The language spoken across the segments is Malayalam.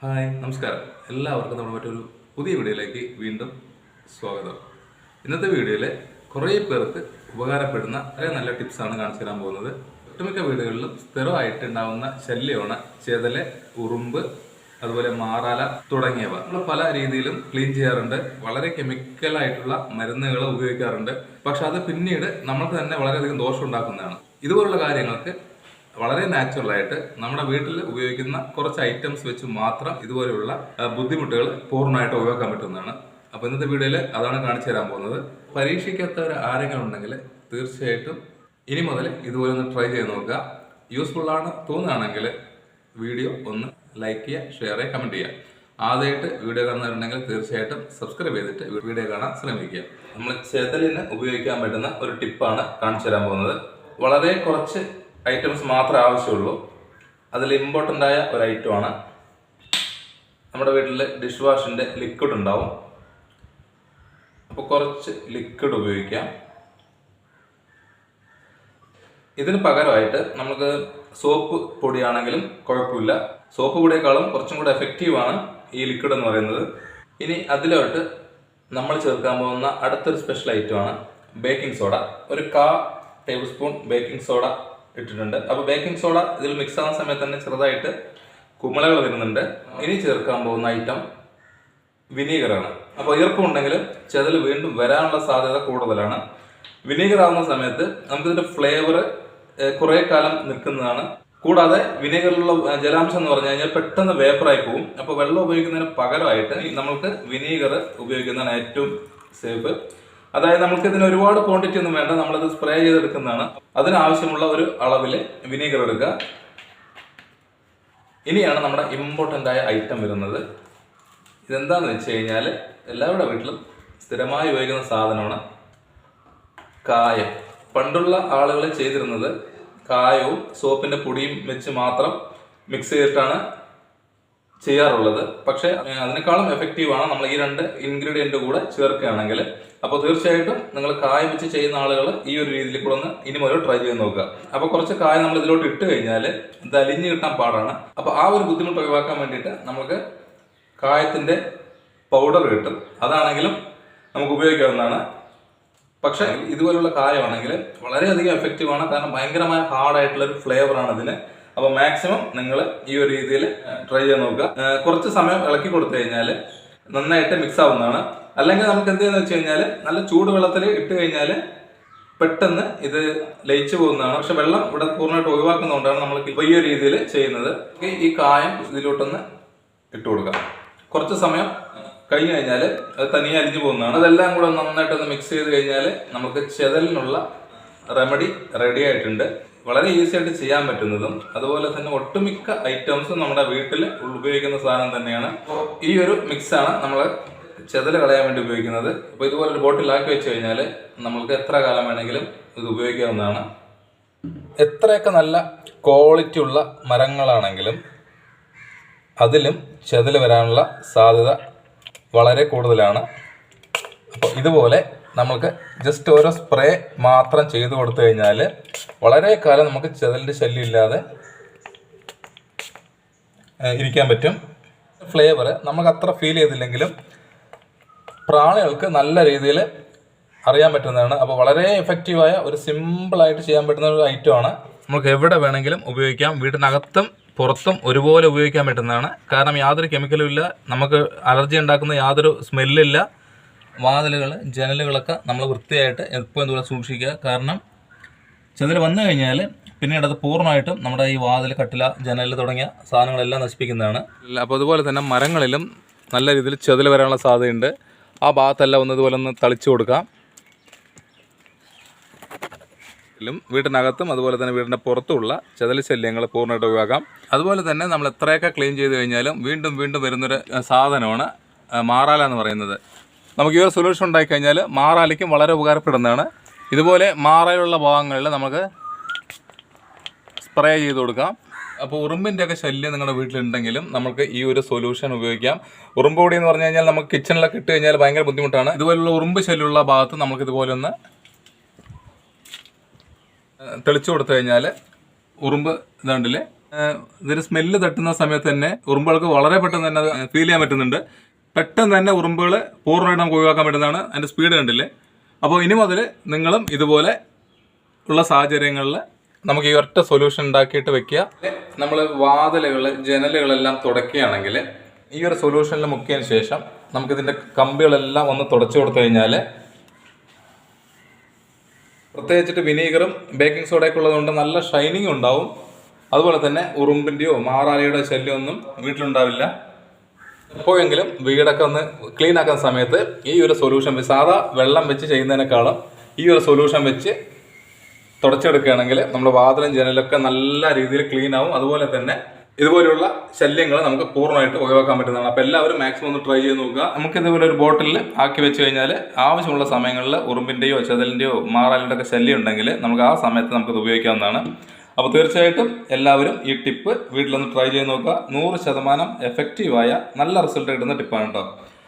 ഹായ് നമസ്കാരം. എല്ലാവർക്കും നമ്മുടെ മറ്റൊരു പുതിയ വീഡിയോയിലേക്ക് വീണ്ടും സ്വാഗതം. ഇന്നത്തെ വീഡിയോയിൽ കുറേ പേർക്ക് ഉപകാരപ്പെടുന്ന വളരെ നല്ല ടിപ്സാണ് കാണിച്ചു തരാൻ പോകുന്നത്. ഒട്ടുമിക്ക വീടുകളിലും സ്ഥിരമായിട്ട് ഉണ്ടാകുന്ന ശല്യമാണ് ചെതല്, ഉറുമ്പ്, അതുപോലെ മാറാല തുടങ്ങിയവ. നമ്മൾ പല രീതിയിലും ക്ലീൻ ചെയ്യാറുണ്ട്, വളരെ കെമിക്കലായിട്ടുള്ള മരുന്നുകൾ ഉപയോഗിക്കാറുണ്ട്. പക്ഷെ അത് പിന്നീട് നമ്മൾക്ക് തന്നെ വളരെയധികം ദോഷം ഉണ്ടാക്കുന്നതാണ്. ഇതുപോലുള്ള കാര്യങ്ങൾക്ക് വളരെ നാച്ചുറലായിട്ട് നമ്മുടെ വീട്ടിൽ ഉപയോഗിക്കുന്ന കുറച്ച് ഐറ്റംസ് വെച്ച് മാത്രം ഇതുപോലെയുള്ള ബുദ്ധിമുട്ടുകൾ പൂർണ്ണമായിട്ട് ഒഴിവാക്കാൻ പറ്റുന്നതാണ്. അപ്പോൾ ഇന്നത്തെ വീഡിയോയിൽ അതാണ് കാണിച്ചു തരാൻ പോകുന്നത്. പരീക്ഷിക്കാത്തവർ ആരെങ്കിലും ഉണ്ടെങ്കിൽ തീർച്ചയായിട്ടും ഇനി മുതൽ ഇതുപോലെ ഒന്ന് ട്രൈ ചെയ്ത് നോക്കുക. യൂസ്ഫുൾ ആണ് തോന്നുകയാണെങ്കിൽ വീഡിയോ ഒന്ന് ലൈക്ക് ചെയ്യുക, ഷെയർ ചെയ്യുക, കമൻറ്റ് ചെയ്യുക. ആദ്യമായിട്ട് വീഡിയോ കാണുന്നവരുണ്ടെങ്കിൽ തീർച്ചയായിട്ടും സബ്സ്ക്രൈബ് ചെയ്തിട്ട് വീഡിയോ കാണാൻ ശ്രമിക്കുക. നമ്മൾ ചെതലിന് ഉപയോഗിക്കാൻ പറ്റുന്ന ഒരു ടിപ്പാണ് കാണിച്ചു തരാൻ പോകുന്നത്. വളരെ കുറച്ച് ഐറ്റംസ് മാത്രമേ ആവശ്യമുള്ളൂ. അതിൽ ഇമ്പോർട്ടൻ്റ് ആയ ഒരു ഐറ്റമാണ് നമ്മുടെ വീട്ടിൽ ഡിഷ് വാഷിൻ്റെ ലിക്വിഡ് ഉണ്ടാവും. അപ്പോൾ കുറച്ച് ലിക്വിഡ് ഉപയോഗിക്കാം. ഇതിന് പകരമായിട്ട് നമുക്ക് സോപ്പ് പൊടിയാണെങ്കിലും കുഴപ്പമില്ല. സോപ്പ് പൊടിയേക്കാളും കുറച്ചും കൂടെ എഫക്റ്റീവാണ് ഈ ലിക്വിഡ് എന്ന് പറയുന്നത്. ഇനി അതിലോട്ട് നമ്മൾ ചേർക്കാൻ പോകുന്ന അടുത്തൊരു സ്പെഷ്യൽ ഐറ്റമാണ് ബേക്കിംഗ് സോഡ. ഒരു 1/4 ടേബിൾ സ്പൂൺ ബേക്കിംഗ് സോഡ ഇട്ടിട്ടുണ്ട്. അപ്പോൾ ബേക്കിംഗ് സോഡ ഇതിൽ മിക്സ് ആവുന്ന സമയത്ത് തന്നെ ചെറുതായിട്ട് കുമിളകൾ വരുന്നുണ്ട്. ഇനി ചേർക്കാൻ പോകുന്ന ഐറ്റം വിനീഗറാണ്. അപ്പോൾ ഈർപ്പമുണ്ടെങ്കിൽ ചെതൽ വീണ്ടും വരാനുള്ള സാധ്യത കൂടുതലാണ്. വിനീഗർ ആവുന്ന സമയത്ത് നമുക്കിതിൻ്റെ ഫ്ലേവർ കുറേ കാലം നിൽക്കുന്നതാണ്. കൂടാതെ വിനീഗറിലുള്ള ജലാംശം എന്ന് പറഞ്ഞു കഴിഞ്ഞാൽ പെട്ടെന്ന് വേപ്പറായി പോകും. അപ്പോൾ വെള്ളം ഉപയോഗിക്കുന്നതിന് പകരമായിട്ട് നമുക്ക് വിനീഗർ ഉപയോഗിക്കുന്നതാണ് ഏറ്റവും സേഫ്. അതായത് നമുക്ക് ഇതിന് ഒരുപാട് ക്വാണ്ടിറ്റി ഒന്നും വേണ്ട, നമ്മളത് സ്പ്രേ ചെയ്തെടുക്കുന്നതാണ്. അതിനാവശ്യമുള്ള ഒരു അളവിൽ വിനീഗർ എടുക്കുക. ഇനിയാണ് നമ്മുടെ ഇമ്പോർട്ടൻ്റ് ആയ ഐറ്റം വരുന്നത്. ഇതെന്താണെന്ന് വെച്ച് കഴിഞ്ഞാൽ എല്ലാവരുടെ വീട്ടിലും സ്ഥിരമായി ഉപയോഗിക്കുന്ന സാധനമാണ് കായം. പണ്ടുള്ള ആളുകൾ ചെയ്തിരുന്നത് കായവും സോപ്പിൻ്റെ പൊടിയും വെച്ച് മാത്രം മിക്സ് ചെയ്തിട്ടാണ് ചെയ്യാറുള്ളത്. പക്ഷേ അതിനേക്കാളും എഫക്റ്റീവാണ് നമ്മൾ ഈ 2 ഇൻഗ്രീഡിയൻ്റ് കൂടെ ചേർക്കുകയാണെങ്കിൽ. അപ്പോൾ തീർച്ചയായിട്ടും നിങ്ങൾ കായം വെച്ച് ചെയ്യുന്ന ആളുകൾ ഈ ഒരു രീതിയിൽ കൂടെ ഒന്ന് ഇനി മുതൽ ട്രൈ ചെയ്ത് നോക്കുക. അപ്പോൾ കുറച്ച് കായം നമ്മൾ ഇതിലോട്ട് ഇട്ട് കഴിഞ്ഞാൽ ഇത് അലിഞ്ഞ് കിട്ടാൻ പാടാണ്. അപ്പോൾ ആ ഒരു ബുദ്ധിമുട്ട് ഒഴിവാക്കാൻ വേണ്ടിയിട്ട് നമുക്ക് കായത്തിൻ്റെ പൗഡർ കിട്ടും. അതാണെങ്കിലും നമുക്ക് ഉപയോഗിക്കാവുന്നതാണ്. പക്ഷേ ഇതുപോലുള്ള കായമാണെങ്കിൽ വളരെയധികം എഫക്റ്റീവാണ്. കാരണം ഭയങ്കരമായ ഹാർഡായിട്ടുള്ളൊരു ഫ്ലേവറാണ് ഇതിന്. അപ്പോൾ മാക്സിമം നിങ്ങൾ ഈ ഒരു രീതിയിൽ ട്രൈ ചെയ്ത് നോക്കുക. കുറച്ച് സമയം ഇളക്കി കൊടുത്തു കഴിഞ്ഞാൽ നന്നായിട്ട് മിക്സ് ആവുന്നതാണ്. അല്ലെങ്കിൽ നമുക്ക് എന്ത് ചെയ്യുന്നത് വെച്ച് കഴിഞ്ഞാൽ നല്ല ചൂടുവെള്ളത്തിൽ ഇട്ട് കഴിഞ്ഞാൽ പെട്ടെന്ന് ഇത് ലയിച്ചു പോകുന്നതാണ്. പക്ഷെ വെള്ളം ഇവിടെ പൂർണ്ണമായിട്ട് ഒഴിവാക്കുന്നതുകൊണ്ടാണ് നമ്മൾ ഈ ഒരു രീതിയിൽ ചെയ്യുന്നത്. ഈ കായം ഇതിലോട്ടൊന്ന് ഇട്ട് കൊടുക്കാം. കുറച്ച് സമയം കഴിഞ്ഞ് കഴിഞ്ഞാൽ അത് തനിയെ അലിഞ്ഞു പോകുന്നതാണ്. അതെല്ലാം കൂടെ നന്നായിട്ടൊന്ന് മിക്സ് ചെയ്ത് കഴിഞ്ഞാൽ നമുക്ക് ചെതലിനുള്ള റെമഡി റെഡി ആയിട്ടുണ്ട്. വളരെ ഈസി ആയിട്ട് ചെയ്യാൻ പറ്റുന്നതും അതുപോലെ തന്നെ ഒട്ടുമിക്ക ഐറ്റംസും നമ്മുടെ വീട്ടിൽ ഉപയോഗിക്കുന്ന സാധനം തന്നെയാണ്. ഈ ഒരു മിക്സാണ് നമ്മൾ ചെതൽ കളയാൻ വേണ്ടി ഉപയോഗിക്കുന്നത്. അപ്പോൾ ഇതുപോലൊരു ബോട്ടിലാക്കി വെച്ച് കഴിഞ്ഞാൽ നമ്മൾക്ക് എത്ര കാലം വേണമെങ്കിലും ഇത് ഉപയോഗിക്കാവുന്നതാണ്. എത്രയൊക്കെ നല്ല ക്വാളിറ്റി ഉള്ള മരങ്ങളാണെങ്കിലും അതിലും ചെതൽ വരാനുള്ള സാധ്യത വളരെ കൂടുതലാണ്. അപ്പോൾ ഇതുപോലെ നമുക്ക് ജസ്റ്റ് ഓരോ സ്പ്രേ മാത്രം ചെയ്ത് കൊടുത്തു കഴിഞ്ഞാൽ വളരെ കാലം നമുക്ക് ചെതലിൻ്റെ ശല്യം ഇല്ലാതെ ഇരിക്കാൻ പറ്റും. ഫ്ലേവർ നമുക്ക് അത്ര ഫീൽ ചെയ്തില്ലെങ്കിലും പ്രാണികൾക്ക് നല്ല രീതിയിൽ അറിയാൻ പറ്റുന്നതാണ്. അപ്പോൾ വളരെ എഫക്റ്റീവായ ഒരു സിമ്പിളായിട്ട് ചെയ്യാൻ പറ്റുന്ന ഒരു ഐറ്റമാണ്. നമുക്ക് എവിടെ വേണമെങ്കിലും ഉപയോഗിക്കാം. വീട്ടിനകത്തും പുറത്തും ഒരുപോലെ ഉപയോഗിക്കാൻ പറ്റുന്നതാണ്. കാരണം യാതൊരു കെമിക്കലും ഇല്ല, നമുക്ക് അലർജി ഉണ്ടാക്കുന്ന യാതൊരു സ്മെല്ലില്ല. വാതിലുകൾ ജനലുകളൊക്കെ നമ്മൾ വൃത്തിയായിട്ട് എപ്പോൾ എന്തുപോലെ സൂക്ഷിക്കുക. കാരണം ചെതൽ വന്നു കഴിഞ്ഞാൽ പിന്നീട് അത് പൂർണ്ണമായിട്ടും നമ്മുടെ ഈ വാതിൽ, കട്ടില, ജനൽ തുടങ്ങിയ സാധനങ്ങളെല്ലാം നശിപ്പിക്കുന്നതാണ്. അപ്പോൾ അതുപോലെ തന്നെ മരങ്ങളിലും നല്ല രീതിയിൽ ചെതൽ വരാനുള്ള സാധ്യതയുണ്ട്. ആ ഭാഗത്തെല്ലാം ഒന്ന് ഇതുപോലെ ഒന്ന് തളിച്ചു കൊടുക്കാം. വീട്ടിനകത്തും അതുപോലെ തന്നെ വീടിൻ്റെ പുറത്തുമുള്ള ചെതൽ ശല്യങ്ങൾ പൂർണ്ണമായിട്ട് ഒഴിവാക്കാം. അതുപോലെ തന്നെ നമ്മൾ എത്രയൊക്കെ ക്ലീൻ ചെയ്ത് കഴിഞ്ഞാലും വീണ്ടും വീണ്ടും വരുന്നൊരു സാധനമാണ് മാറാല എന്ന് പറയുന്നത്. നമുക്ക് ഈ ഒരു സൊല്യൂഷൻ ഉണ്ടായിക്കഴിഞ്ഞാൽ മാറാലയ്ക്കും വളരെ ഉപകാരപ്പെടുന്നതാണ്. ഇതുപോലെ മാറാലുള്ള ഭാഗങ്ങളിൽ നമുക്ക് സ്പ്രേ ചെയ്ത് കൊടുക്കാം. അപ്പോൾ ഉറുമ്പിൻ്റെയൊക്കെ ശല്യം നിങ്ങളുടെ വീട്ടിലുണ്ടെങ്കിലും നമുക്ക് ഈ ഒരു സൊല്യൂഷൻ ഉപയോഗിക്കാം. ഉറുമ്പ് പൊടി എന്ന് പറഞ്ഞു കഴിഞ്ഞാൽ നമുക്ക് കിച്ചണിലൊക്കെ ഇട്ട് കഴിഞ്ഞാൽ ഭയങ്കര ബുദ്ധിമുട്ടാണ്. ഇതുപോലുള്ള ഉറുമ്പ് ശല്യമുള്ള ഭാഗത്ത് നമുക്ക് ഇതുപോലെ ഒന്ന് തെളിച്ചു കൊടുത്തു കഴിഞ്ഞാൽ ഉറുമ്പ് ഇതുണ്ടല്ലേ ഇതിന് സ്മെല്ല് തട്ടുന്ന സമയത്ത് തന്നെ ഉറുമ്പുകൾക്ക് വളരെ പെട്ടെന്ന് തന്നെ അത് ഫീൽ ചെയ്യാൻ പറ്റുന്നുണ്ട്. പെട്ടെന്ന് തന്നെ ഉറുമ്പുകൾ പൂർണ്ണമായിട്ട് നമുക്ക് ഒഴിവാക്കാൻ പറ്റുന്നതാണ്. അതിൻ്റെ സ്പീഡ് കണ്ടില്ലേ. അപ്പോൾ ഇനി മുതൽ നിങ്ങളും ഇതുപോലെ ഉള്ള സാഹചര്യങ്ങളിൽ നമുക്ക് ഈ ഒറ്റ സൊല്യൂഷൻ ഉണ്ടാക്കിയിട്ട് വെക്കുക. നമ്മൾ വാതിലുകൾ ജനലുകളെല്ലാം തുടയ്ക്കുകയാണെങ്കിൽ ഈ ഒരു സൊല്യൂഷനിൽ മുക്കിയതിന് ശേഷം നമുക്കിതിൻ്റെ കമ്പികളെല്ലാം ഒന്ന് തുടച്ചു കൊടുത്തു കഴിഞ്ഞാൽ, പ്രത്യേകിച്ചിട്ട് വിനീഗറും ബേക്കിംഗ് സോഡയൊക്കെ ഉള്ളതുകൊണ്ട് നല്ല ഷൈനിങ് ഉണ്ടാവും. അതുപോലെ തന്നെ ഉറുമ്പിൻ്റെയോ മാറാലിയുടെ ശല്യമൊന്നും വീട്ടിലുണ്ടാവില്ല. എപ്പോഴെങ്കിലും വീടൊക്കെ ഒന്ന് ക്ലീൻ ആക്കുന്ന സമയത്ത് ഈ ഒരു സൊല്യൂഷൻ സാധാ വെള്ളം വെച്ച് ചെയ്യുന്നതിനേക്കാളും ഈ ഒരു സൊല്യൂഷൻ വെച്ച് തുടച്ചെടുക്കുകയാണെങ്കിൽ നമ്മുടെ വാതിലും ജനലൊക്കെ നല്ല രീതിയിൽ ക്ലീൻ ആവും. അതുപോലെ തന്നെ ഇതുപോലെയുള്ള ശല്യങ്ങൾ നമുക്ക് പൂർണ്ണമായിട്ട് ഒഴിവാക്കാൻ പറ്റുന്നതാണ്. അപ്പോൾ എല്ലാവരും മാക്സിമം ഒന്ന് ട്രൈ ചെയ്ത് നോക്കുക. നമുക്ക് ഇതുപോലെ ഒരു ബോട്ടിലിൽ ആക്കി വെച്ച് കഴിഞ്ഞാൽ ആവശ്യമുള്ള സമയങ്ങളിൽ ഉറുമ്പിൻ്റെയോ ചെതലിൻ്റെയോ മാറാലിൻ്റെ ഒക്കെ ശല്യം ഉണ്ടെങ്കിൽ നമുക്ക് ആ സമയത്ത് നമുക്കത് ഉപയോഗിക്കാവുന്നതാണ്. അപ്പോൾ തീർച്ചയായിട്ടും എല്ലാവരും ഈ ടിപ്പ് വീട്ടിലൊന്ന് ട്രൈ ചെയ്ത് നോക്കുക. 100% എഫക്റ്റീവായ നല്ല റിസൾട്ട് കിട്ടുന്ന ടിപ്പാണ് കേട്ടോ.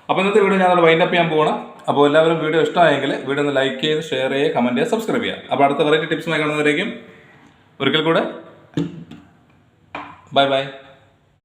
അപ്പോൾ ഇന്നത്തെ വീഡിയോ ഞാൻ വൈൻഡപ്പ് ചെയ്യാൻ പോകണം. അപ്പോൾ എല്ലാവരും വീഡിയോ ഇഷ്ടമായെങ്കിൽ വീഡിയോ ഒന്ന് ലൈക്ക് ചെയ്ത് ഷെയർ ചെയ്യുക, കമൻറ്റ് ചെയ്യുക, സബ്സ്ക്രൈബ് ചെയ്യുക. അപ്പോൾ അടുത്ത വെറൈറ്റി ടിപ്സുമായി കാണുന്നവരേക്കും ഒരിക്കൽ കൂടെ ബൈ ബൈ.